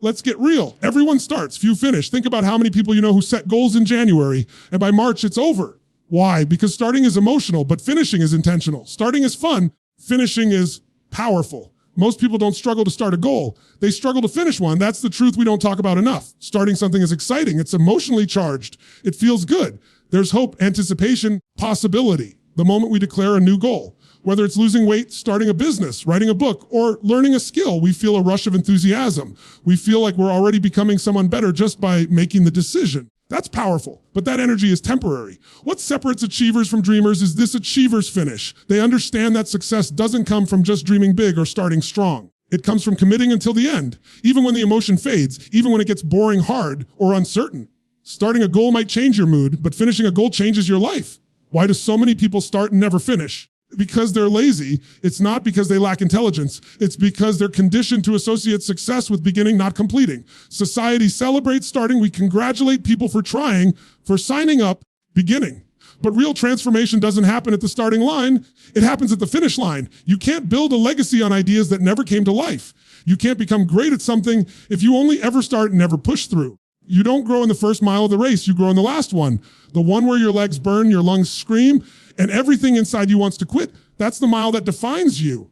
Let's get real. Everyone starts, few finish. Think about how many people you know who set goals in January, and by March it's over. Why? Because starting is emotional, but finishing is intentional. Starting is fun, finishing is powerful. Most people don't struggle to start a goal. They struggle to finish one. That's the truth we don't talk about enough. Starting something is exciting. It's emotionally charged. It feels good. There's hope, anticipation, possibility. The moment we declare a new goal, whether it's losing weight, starting a business, writing a book, or learning a skill, we feel a rush of enthusiasm. We feel like we're already becoming someone better just by making the decision. That's powerful, but that energy is temporary. What separates achievers from dreamers is this achiever's finish. They understand that success doesn't come from just dreaming big or starting strong. It comes from committing until the end, even when the emotion fades, even when it gets boring, hard, or uncertain. Starting a goal might change your mood, but finishing a goal changes your life. Why do so many people start and never finish? Because they're lazy. It's not because they lack intelligence. It's because they're conditioned to associate success with beginning, not completing. Society celebrates starting. We congratulate people for trying, for signing up, beginning. But real transformation doesn't happen at the starting line. It happens at the finish line. You can't build a legacy on ideas that never came to life. You can't become great at something if you only ever start and never push through. You don't grow in the first mile of the race. You grow in the last one. The one where your legs burn, your lungs scream, and everything inside you wants to quit. That's the mile that defines you.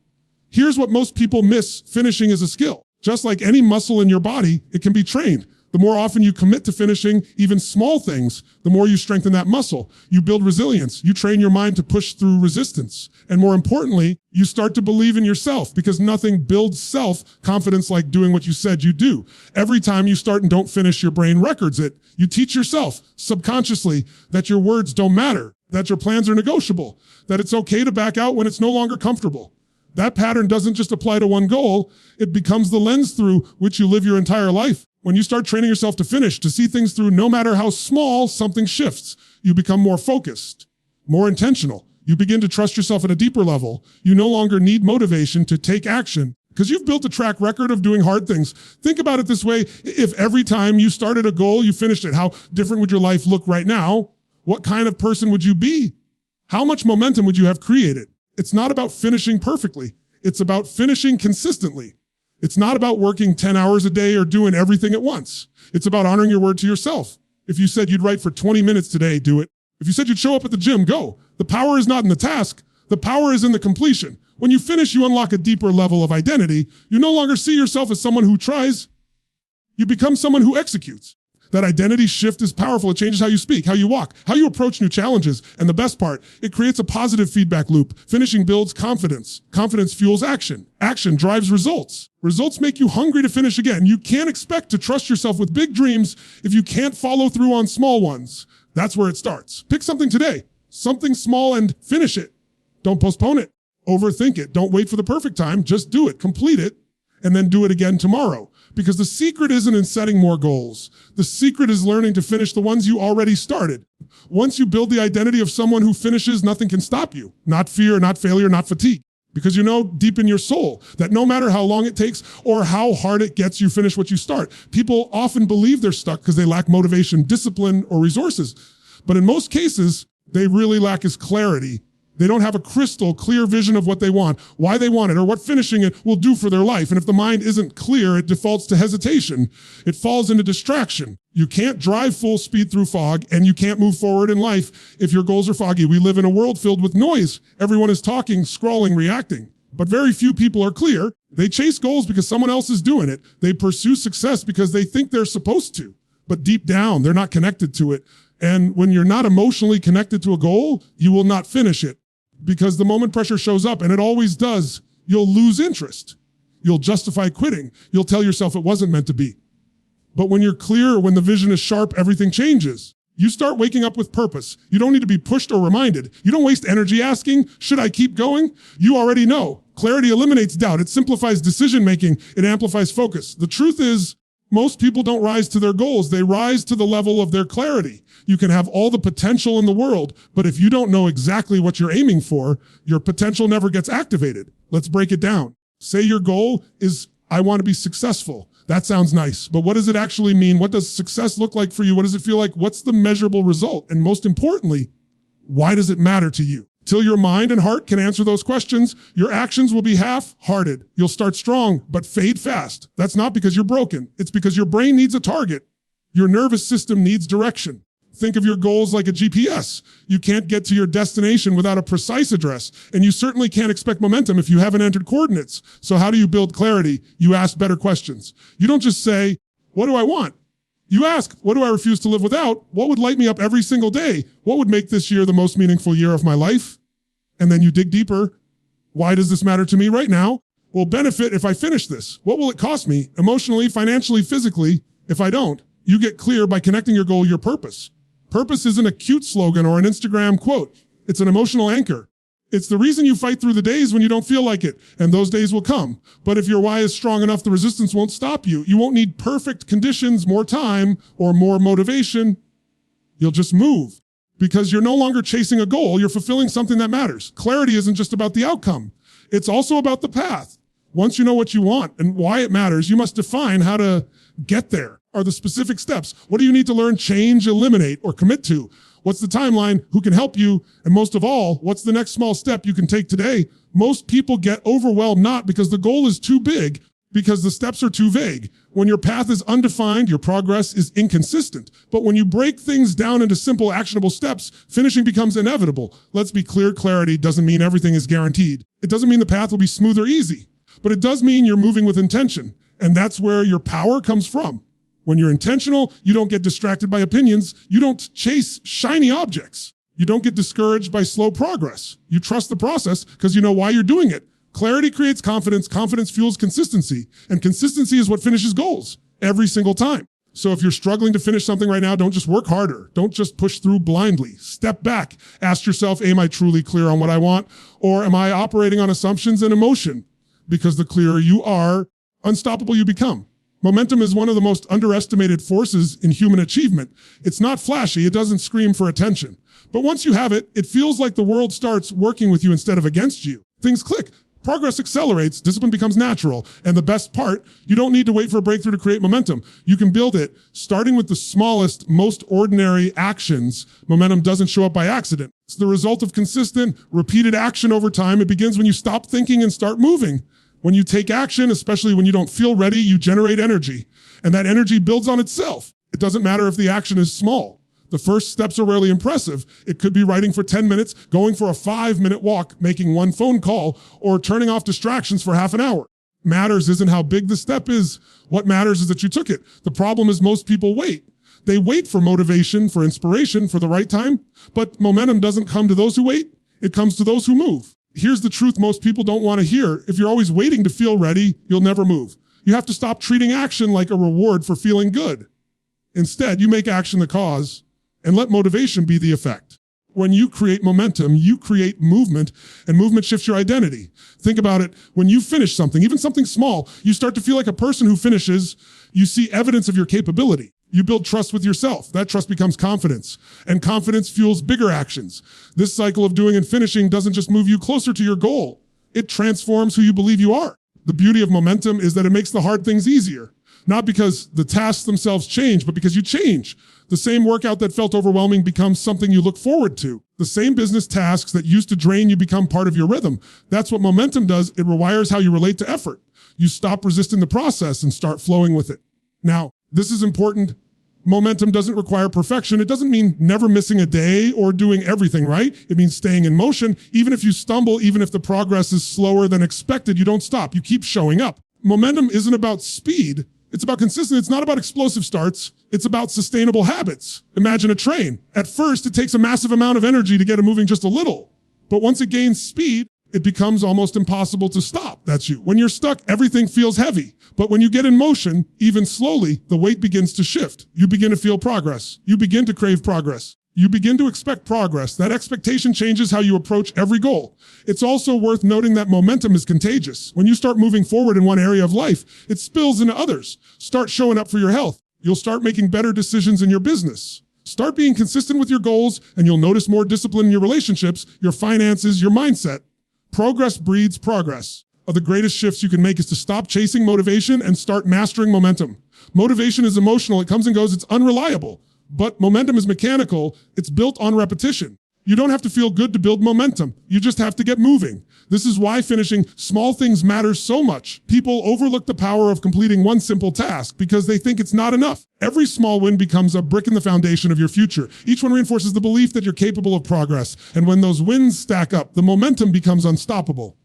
Here's what most people miss. Finishing is a skill. Just like any muscle in your body, it can be trained. The more often you commit to finishing even small things, the more you strengthen that muscle. You build resilience. You train your mind to push through resistance. And more importantly, you start to believe in yourself, because nothing builds self-confidence like doing what you said you do. Every time you start and don't finish, your brain records it. You teach yourself subconsciously that your words don't matter, that your plans are negotiable, that it's okay to back out when it's no longer comfortable. That pattern doesn't just apply to one goal. It becomes the lens through which you live your entire life. When you start training yourself to finish, to see things through, no matter how small, something shifts. You become more focused, more intentional. You begin to trust yourself at a deeper level. You no longer need motivation to take action because you've built a track record of doing hard things. Think about it this way. If every time you started a goal, you finished it, how different would your life look right now? What kind of person would you be? How much momentum would you have created? It's not about finishing perfectly. It's about finishing consistently. It's not about working 10 hours a day or doing everything at once. It's about honoring your word to yourself. If you said you'd write for 20 minutes today, do it. If you said you'd show up at the gym, go. The power is not in the task. The power is in the completion. When you finish, you unlock a deeper level of identity. You no longer see yourself as someone who tries. You become someone who executes. That identity shift is powerful. It changes how you speak, how you walk, how you approach new challenges. And the best part, it creates a positive feedback loop. Finishing builds confidence. Confidence fuels action. Action drives results. Results make you hungry to finish again. You can't expect to trust yourself with big dreams if you can't follow through on small ones. That's where it starts. Pick something today, something small, and finish it. Don't postpone it. Overthink it. Don't wait for the perfect time. Just do it, complete it, and then do it again tomorrow. Because the secret isn't in setting more goals. The secret is learning to finish the ones you already started. Once you build the identity of someone who finishes, nothing can stop you. Not fear, not failure, not fatigue. Because you know deep in your soul that no matter how long it takes or how hard it gets, you finish what you start. People often believe they're stuck because they lack motivation, discipline, or resources. But in most cases, they really lack is clarity. They don't have a crystal clear vision of what they want, why they want it, or what finishing it will do for their life. And if the mind isn't clear, it defaults to hesitation. It falls into distraction. You can't drive full speed through fog, and you can't move forward in life if your goals are foggy. We live in a world filled with noise. Everyone is talking, scrolling, reacting. But very few people are clear. They chase goals because someone else is doing it. They pursue success because they think they're supposed to. But deep down, they're not connected to it. And when you're not emotionally connected to a goal, you will not finish it. Because the moment pressure shows up, and it always does, you'll lose interest. You'll justify quitting. You'll tell yourself it wasn't meant to be. But when you're clear, when the vision is sharp, everything changes. You start waking up with purpose. You don't need to be pushed or reminded. You don't waste energy asking, should I keep going? You already know. Clarity eliminates doubt. It simplifies decision-making. It amplifies focus. The truth is, most people don't rise to their goals. They rise to the level of their clarity. You can have all the potential in the world, but if you don't know exactly what you're aiming for, your potential never gets activated. Let's break it down. Say your goal is, I want to be successful. That sounds nice, but what does it actually mean? What does success look like for you? What does it feel like? What's the measurable result? And most importantly, why does it matter to you? Till your mind and heart can answer those questions, your actions will be half-hearted. You'll start strong, but fade fast. That's not because you're broken. It's because your brain needs a target. Your nervous system needs direction. Think of your goals like a GPS. You can't get to your destination without a precise address, and you certainly can't expect momentum if you haven't entered coordinates. So how do you build clarity? You ask better questions. You don't just say, what do I want? You ask, what do I refuse to live without? What would light me up every single day? What would make this year the most meaningful year of my life? And then you dig deeper. Why does this matter to me right now? Will benefit if I finish this? What will it cost me emotionally, financially, physically if I don't? You get clear by connecting your goal, your purpose. Purpose isn't a cute slogan or an Instagram quote. It's an emotional anchor. It's the reason you fight through the days when you don't feel like it, and those days will come. But if your why is strong enough, the resistance won't stop you. You won't need perfect conditions, more time, or more motivation. You'll just move because you're no longer chasing a goal. You're fulfilling something that matters. Clarity isn't just about the outcome. It's also about the path. Once you know what you want and why it matters, you must define how to get there. Are the specific steps? What do you need to learn, change, eliminate, or commit to? What's the timeline? Who can help you? And most of all, what's the next small step you can take today? Most people get overwhelmed not because the goal is too big, because the steps are too vague. When your path is undefined, your progress is inconsistent. But when you break things down into simple, actionable steps, finishing becomes inevitable. Let's be clear, clarity doesn't mean everything is guaranteed. It doesn't mean the path will be smooth or easy, but it does mean you're moving with intention. And that's where your power comes from. When you're intentional, you don't get distracted by opinions. You don't chase shiny objects. You don't get discouraged by slow progress. You trust the process because you know why you're doing it. Clarity creates confidence. Confidence fuels consistency. And consistency is what finishes goals every single time. So if you're struggling to finish something right now, don't just work harder. Don't just push through blindly. Step back. Ask yourself, am I truly clear on what I want? Or am I operating on assumptions and emotion? Because the clearer you are, unstoppable you become. Momentum is one of the most underestimated forces in human achievement. It's not flashy. It doesn't scream for attention. But once you have it, it feels like the world starts working with you instead of against you. Things click. Progress accelerates. Discipline becomes natural. And the best part, you don't need to wait for a breakthrough to create momentum. You can build it starting with the smallest, most ordinary actions. Momentum doesn't show up by accident. It's the result of consistent, repeated action over time. It begins when you stop thinking and start moving. When you take action, especially when you don't feel ready, you generate energy. And that energy builds on itself. It doesn't matter if the action is small. The first steps are rarely impressive. It could be writing for 10 minutes, going for a 5-minute walk, making one phone call, or turning off distractions for half an hour. Matters isn't how big the step is. What matters is that you took it. The problem is most people wait. They wait for motivation, for inspiration, for the right time. But momentum doesn't come to those who wait. It comes to those who move. Here's the truth most people don't want to hear. If you're always waiting to feel ready, you'll never move. You have to stop treating action like a reward for feeling good. Instead, you make action the cause and let motivation be the effect. When you create momentum, you create movement, and movement shifts your identity. Think about it. When you finish something, even something small, you start to feel like a person who finishes. You see evidence of your capability. You build trust with yourself. That trust becomes confidence, and confidence fuels bigger actions. This cycle of doing and finishing doesn't just move you closer to your goal. It transforms who you believe you are. The beauty of momentum is that it makes the hard things easier. Not because the tasks themselves change, but because you change. The same workout that felt overwhelming becomes something you look forward to. The same business tasks that used to drain you become part of your rhythm. That's what momentum does. It rewires how you relate to effort. You stop resisting the process and start flowing with it. Now, this is important. Momentum doesn't require perfection. It doesn't mean never missing a day or doing everything right. It means staying in motion. Even if you stumble, even if the progress is slower than expected, you don't stop. You keep showing up. Momentum isn't about speed. It's about consistency. It's not about explosive starts. It's about sustainable habits. Imagine a train. At first, it takes a massive amount of energy to get it moving just a little. But once it gains speed, it becomes almost impossible to stop. That's you. When you're stuck, everything feels heavy. But when you get in motion, even slowly, the weight begins to shift. You begin to feel progress. You begin to crave progress. You begin to expect progress. That expectation changes how you approach every goal. It's also worth noting that momentum is contagious. When you start moving forward in one area of life, it spills into others. Start showing up for your health. You'll start making better decisions in your business. Start being consistent with your goals, and you'll notice more discipline in your relationships, your finances, your mindset. Progress breeds progress. One of the greatest shifts you can make is to stop chasing motivation and start mastering momentum. Motivation is emotional. It comes and goes. It's unreliable. But momentum is mechanical. It's built on repetition. You don't have to feel good to build momentum. You just have to get moving. This is why finishing small things matters so much. People overlook the power of completing one simple task because they think it's not enough. Every small win becomes a brick in the foundation of your future. Each one reinforces the belief that you're capable of progress. And when those wins stack up, the momentum becomes unstoppable.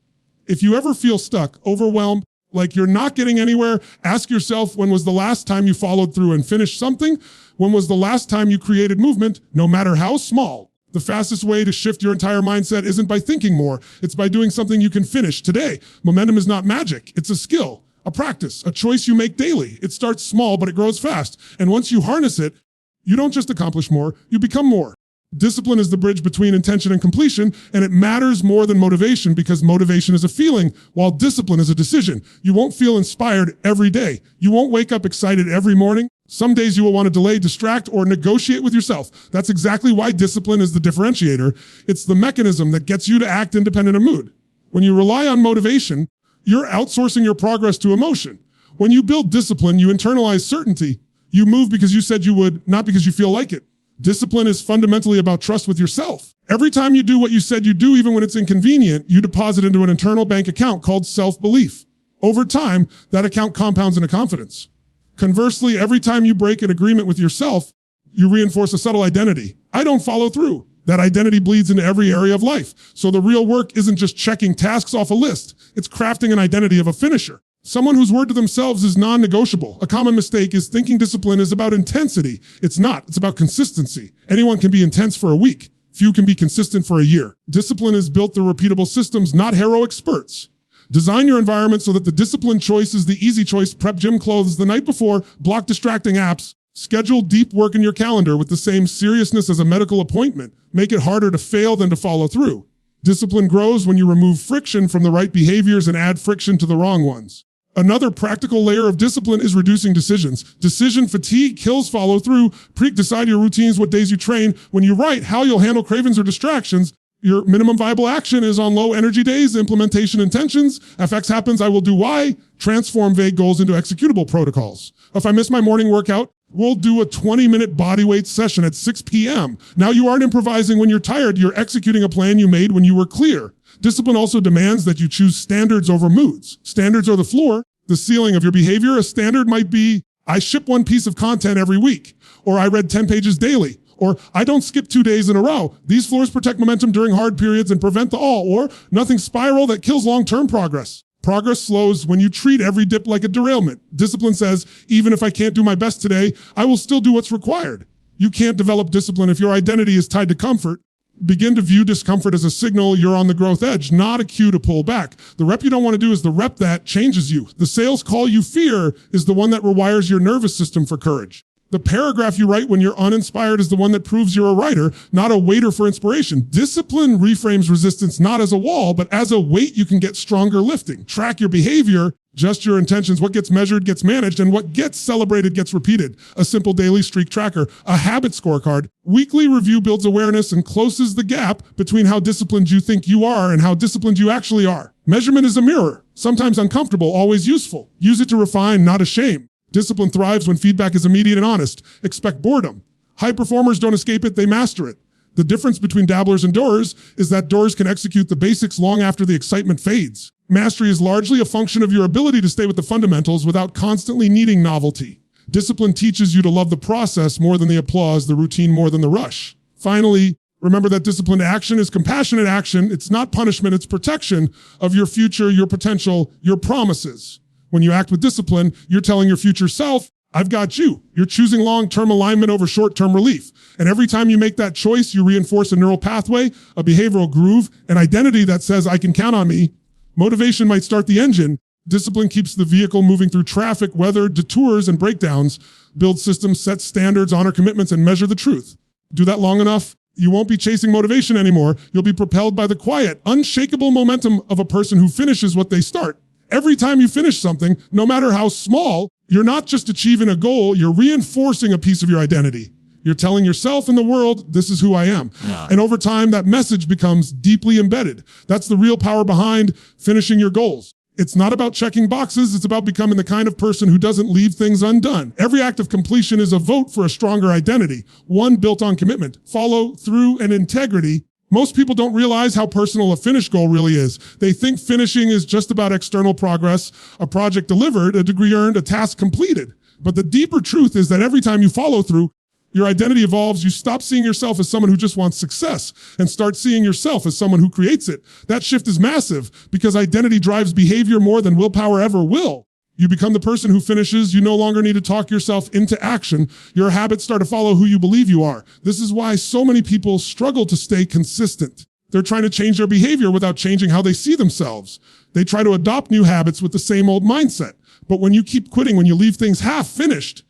If you ever feel stuck, overwhelmed, like you're not getting anywhere, ask yourself, when was the last time you followed through and finished something? When was the last time you created movement, no matter how small? The fastest way to shift your entire mindset isn't by thinking more. It's by doing something you can finish today. Momentum is not magic. It's a skill, a practice, a choice you make daily. It starts small, but it grows fast. And once you harness it, you don't just accomplish more, you become more. Discipline is the bridge between intention and completion, and it matters more than motivation because motivation is a feeling, while discipline is a decision. You won't feel inspired every day. You won't wake up excited every morning. Some days you will want to delay, distract, or negotiate with yourself. That's exactly why discipline is the differentiator. It's the mechanism that gets you to act independent of mood. When you rely on motivation, you're outsourcing your progress to emotion. When you build discipline, you internalize certainty. You move because you said you would, not because you feel like it. Discipline is fundamentally about trust with yourself. Every time you do what you said you do, even when it's inconvenient, you deposit into an internal bank account called self-belief. Over time, that account compounds into confidence. Conversely, every time you break an agreement with yourself, you reinforce a subtle identity. I don't follow through. That identity bleeds into every area of life. So the real work isn't just checking tasks off a list. It's crafting an identity of a finisher. Someone whose word to themselves is non-negotiable. A common mistake is thinking discipline is about intensity. It's not. It's about consistency. Anyone can be intense for a week. Few can be consistent for a year. Discipline is built through repeatable systems, not heroic spurts. Design your environment so that the disciplined choice is the easy choice. Prep gym clothes the night before, block distracting apps. Schedule deep work in your calendar with the same seriousness as a medical appointment. Make it harder to fail than to follow through. Discipline grows when you remove friction from the right behaviors and add friction to the wrong ones. Another practical layer of discipline is reducing decisions. Decision fatigue kills follow through. Decide your routines, what days you train. When you write how you'll handle cravings or distractions, your minimum viable action is on low energy days, implementation intentions. FX happens, I will do Y. Transform vague goals into executable protocols. If I miss my morning workout, we'll do a 20-minute bodyweight session at 6 p.m. Now you aren't improvising when you're tired, you're executing a plan you made when you were clear. Discipline also demands that you choose standards over moods. Standards are the floor, the ceiling of your behavior. A standard might be, I ship one piece of content every week, or I read 10 pages daily, or I don't skip 2 days in a row. These floors protect momentum during hard periods and prevent the all, or nothing spiral that kills long-term progress. Progress slows when you treat every dip like a derailment. Discipline says, even if I can't do my best today, I will still do what's required. You can't develop discipline if your identity is tied to comfort. Begin to view discomfort as a signal you're on the growth edge, not a cue to pull back. The rep you don't want to do is the rep that changes you. The sales call you fear is the one that rewires your nervous system for courage. The paragraph you write when you're uninspired is the one that proves you're a writer, not a waiter for inspiration. Discipline reframes resistance not as a wall, but as a weight you can get stronger lifting. Track your behavior, just your intentions. What gets measured gets managed, and what gets celebrated gets repeated. A simple daily streak tracker, a habit scorecard. Weekly review builds awareness and closes the gap between how disciplined you think you are and how disciplined you actually are. Measurement is a mirror, sometimes uncomfortable, always useful. Use it to refine, not a shame. Discipline thrives when feedback is immediate and honest. Expect boredom. High performers don't escape it, they master it. The difference between dabblers and doers is that doers can execute the basics long after the excitement fades. Mastery is largely a function of your ability to stay with the fundamentals without constantly needing novelty. Discipline teaches you to love the process more than the applause, the routine more than the rush. Finally, remember that disciplined action is compassionate action. It's not punishment, it's protection of your future, your potential, your promises. When you act with discipline, you're telling your future self, I've got you. You're choosing long-term alignment over short-term relief. And every time you make that choice, you reinforce a neural pathway, a behavioral groove, an identity that says, I can count on me. Motivation might start the engine. Discipline keeps the vehicle moving through traffic, weather, detours, and breakdowns. Build systems, set standards, honor commitments, and measure the truth. Do that long enough, you won't be chasing motivation anymore. You'll be propelled by the quiet, unshakable momentum of a person who finishes what they start. Every time you finish something, no matter how small, you're not just achieving a goal, you're reinforcing a piece of your identity. You're telling yourself and the world, this is who I am. Yeah. And over time, that message becomes deeply embedded. That's the real power behind finishing your goals. It's not about checking boxes, it's about becoming the kind of person who doesn't leave things undone. Every act of completion is a vote for a stronger identity, one built on commitment, follow through, and integrity. Most people don't realize how personal a finish goal really is. They think finishing is just about external progress, a project delivered, a degree earned, a task completed. But the deeper truth is that every time you follow through, your identity evolves. You stop seeing yourself as someone who just wants success and start seeing yourself as someone who creates it. That shift is massive because identity drives behavior more than willpower ever will. You become the person who finishes. You no longer need to talk yourself into action. Your habits start to follow who you believe you are. This is why so many people struggle to stay consistent. They're trying to change their behavior without changing how they see themselves. They try to adopt new habits with the same old mindset. But when you keep quitting, when you leave things half finished,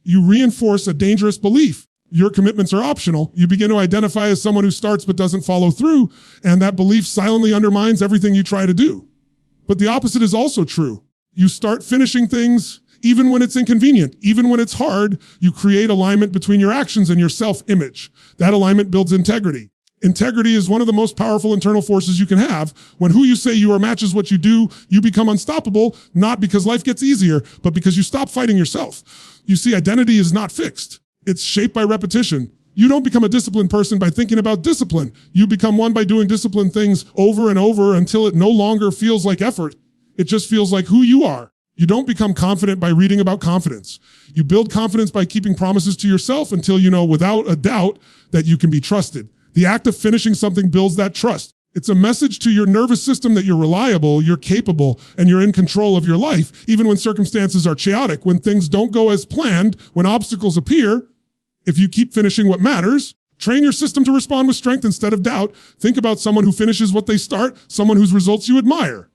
you reinforce a dangerous belief. Your commitments are optional. You begin to identify as someone who starts but doesn't follow through, and that belief silently undermines everything you try to do. But the opposite is also true. You start finishing things even when it's inconvenient, even when it's hard. You create alignment between your actions and your self-image. That alignment builds integrity. Integrity is one of the most powerful internal forces you can have. When who you say you are matches what you do, you become unstoppable, not because life gets easier, but because you stop fighting yourself. You see, identity is not fixed. It's shaped by repetition. You don't become a disciplined person by thinking about discipline. You become one by doing disciplined things over and over until it no longer feels like effort. It just feels like who you are. You don't become confident by reading about confidence. You build confidence by keeping promises to yourself until you know without a doubt that you can be trusted. The act of finishing something builds that trust. It's a message to your nervous system that you're reliable, you're capable, and you're in control of your life, even when circumstances are chaotic, when things don't go as planned, when obstacles appear. If you keep finishing what matters, train your system to respond with strength instead of doubt. Think about someone who finishes what they start, someone whose results you admire.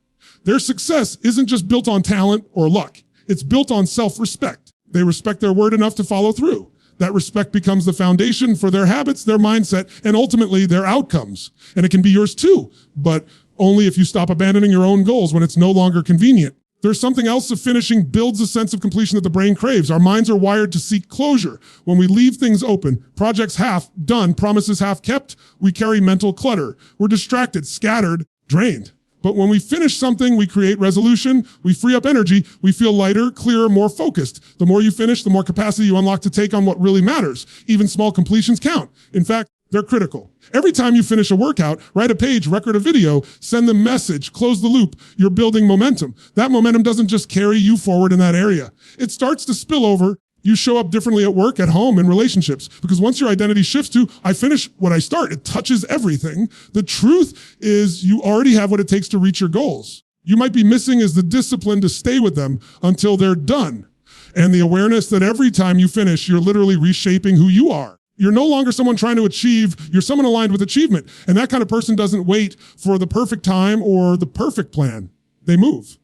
Their success isn't just built on talent or luck. It's built on self-respect. They respect their word enough to follow through. That respect becomes the foundation for their habits, their mindset, and ultimately their outcomes. And it can be yours too, but only if you stop abandoning your own goals when it's no longer convenient. There's something else of finishing builds a sense of completion that the brain craves. Our minds are wired to seek closure. When we leave things open, projects half done, promises half kept, we carry mental clutter. We're distracted, scattered, drained. But when we finish something, we create resolution, we free up energy, we feel lighter, clearer, more focused. The more you finish, the more capacity you unlock to take on what really matters. Even small completions count. In fact, they're critical. Every time you finish a workout, write a page, record a video, send the message, close the loop, you're building momentum. That momentum doesn't just carry you forward in that area. It starts to spill over. You show up differently at work, at home, in relationships. Because once your identity shifts to, I finish what I start, it touches everything. The truth is you already have what it takes to reach your goals. You might be missing is the discipline to stay with them until they're done. And the awareness that every time you finish, you're literally reshaping who you are. You're no longer someone trying to achieve, you're someone aligned with achievement. And that kind of person doesn't wait for the perfect time or the perfect plan. They move.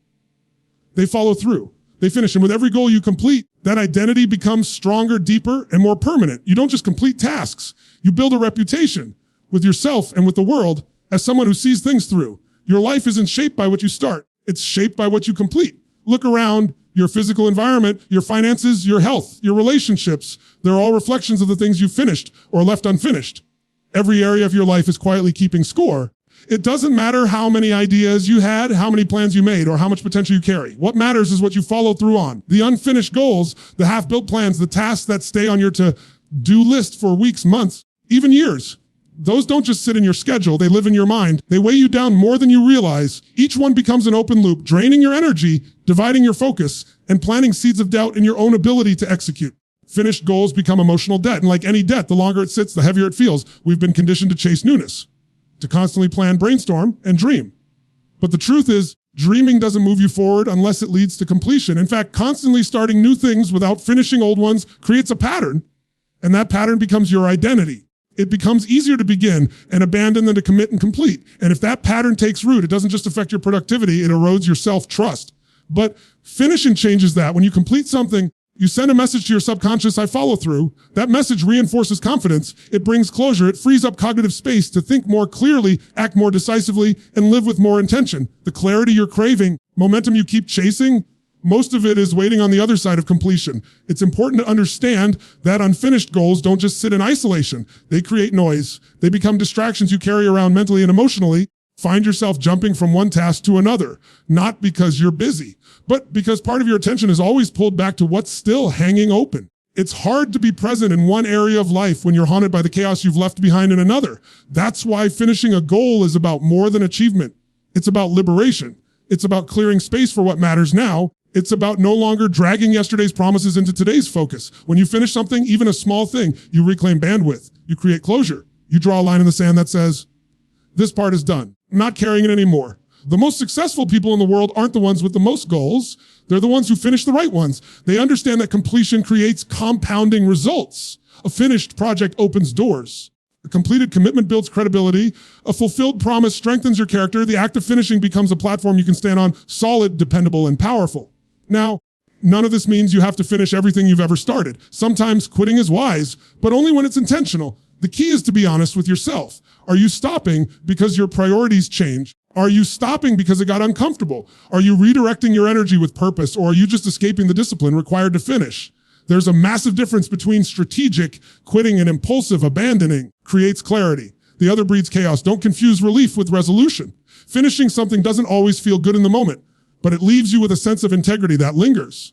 They follow through. They finish. And with every goal you complete, that identity becomes stronger, deeper, and more permanent. You don't just complete tasks. You build a reputation with yourself and with the world as someone who sees things through. Your life isn't shaped by what you start. It's shaped by what you complete. Look around your physical environment, your finances, your health, your relationships. They're all reflections of the things you finished or left unfinished. Every area of your life is quietly keeping score. It doesn't matter how many ideas you had, how many plans you made, or how much potential you carry. What matters is what you follow through on. The unfinished goals, the half-built plans, the tasks that stay on your to-do list for weeks, months, even years. Those don't just sit in your schedule, they live in your mind. They weigh you down more than you realize. Each one becomes an open loop, draining your energy, dividing your focus, and planting seeds of doubt in your own ability to execute. Finished goals become emotional debt, and like any debt, the longer it sits, the heavier it feels. We've been conditioned to chase newness, to constantly plan, brainstorm, and dream. But the truth is, dreaming doesn't move you forward unless it leads to completion. In fact, constantly starting new things without finishing old ones creates a pattern, and that pattern becomes your identity. It becomes easier to begin and abandon than to commit and complete. And if that pattern takes root, it doesn't just affect your productivity, it erodes your self-trust. But finishing changes that. When you complete something, you send a message to your subconscious, I follow through. That message reinforces confidence. It brings closure. It frees up cognitive space to think more clearly, act more decisively, and live with more intention. The clarity you're craving, momentum you keep chasing, most of it is waiting on the other side of completion. It's important to understand that unfinished goals don't just sit in isolation. They create noise. They become distractions you carry around mentally and emotionally. Find yourself jumping from one task to another, not because you're busy, but because part of your attention is always pulled back to what's still hanging open. It's hard to be present in one area of life when you're haunted by the chaos you've left behind in another. That's why finishing a goal is about more than achievement. It's about liberation. It's about clearing space for what matters now. It's about no longer dragging yesterday's promises into today's focus. When you finish something, even a small thing, you reclaim bandwidth. You create closure. You draw a line in the sand that says, this part is done. I'm not carrying it anymore. The most successful people in the world aren't the ones with the most goals. They're the ones who finish the right ones. They understand that completion creates compounding results. A finished project opens doors. A completed commitment builds credibility. A fulfilled promise strengthens your character. The act of finishing becomes a platform you can stand on, solid, dependable, and powerful. Now, none of this means you have to finish everything you've ever started. Sometimes quitting is wise, but only when it's intentional. The key is to be honest with yourself. Are you stopping because your priorities change? Are you stopping because it got uncomfortable? Are you redirecting your energy with purpose, or are you just escaping the discipline required to finish? There's a massive difference between strategic quitting and impulsive abandoning. Creates clarity. The other breeds chaos. Don't confuse relief with resolution. Finishing something doesn't always feel good in the moment, but it leaves you with a sense of integrity that lingers.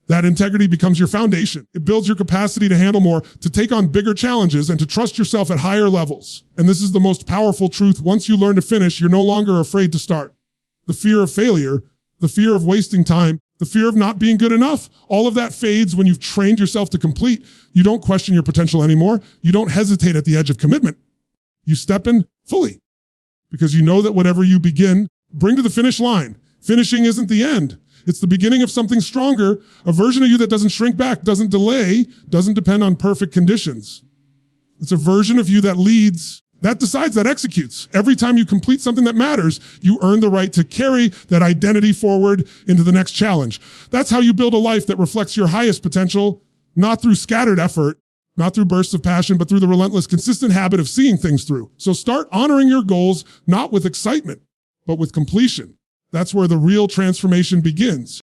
That integrity becomes your foundation. It builds your capacity to handle more, to take on bigger challenges, and to trust yourself at higher levels. And this is the most powerful truth. Once you learn to finish, you're no longer afraid to start. The fear of failure, the fear of wasting time, the fear of not being good enough, all of that fades when you've trained yourself to complete. You don't question your potential anymore. You don't hesitate at the edge of commitment. You step in fully because you know that whatever you begin, bring to the finish line. Finishing isn't the end. It's the beginning of something stronger, a version of you that doesn't shrink back, doesn't delay, doesn't depend on perfect conditions. It's a version of you that leads, that decides, that executes. Every time you complete something that matters, you earn the right to carry that identity forward into the next challenge. That's how you build a life that reflects your highest potential, not through scattered effort, not through bursts of passion, but through the relentless, consistent habit of seeing things through. So start honoring your goals, not with excitement, but with completion. That's where the real transformation begins.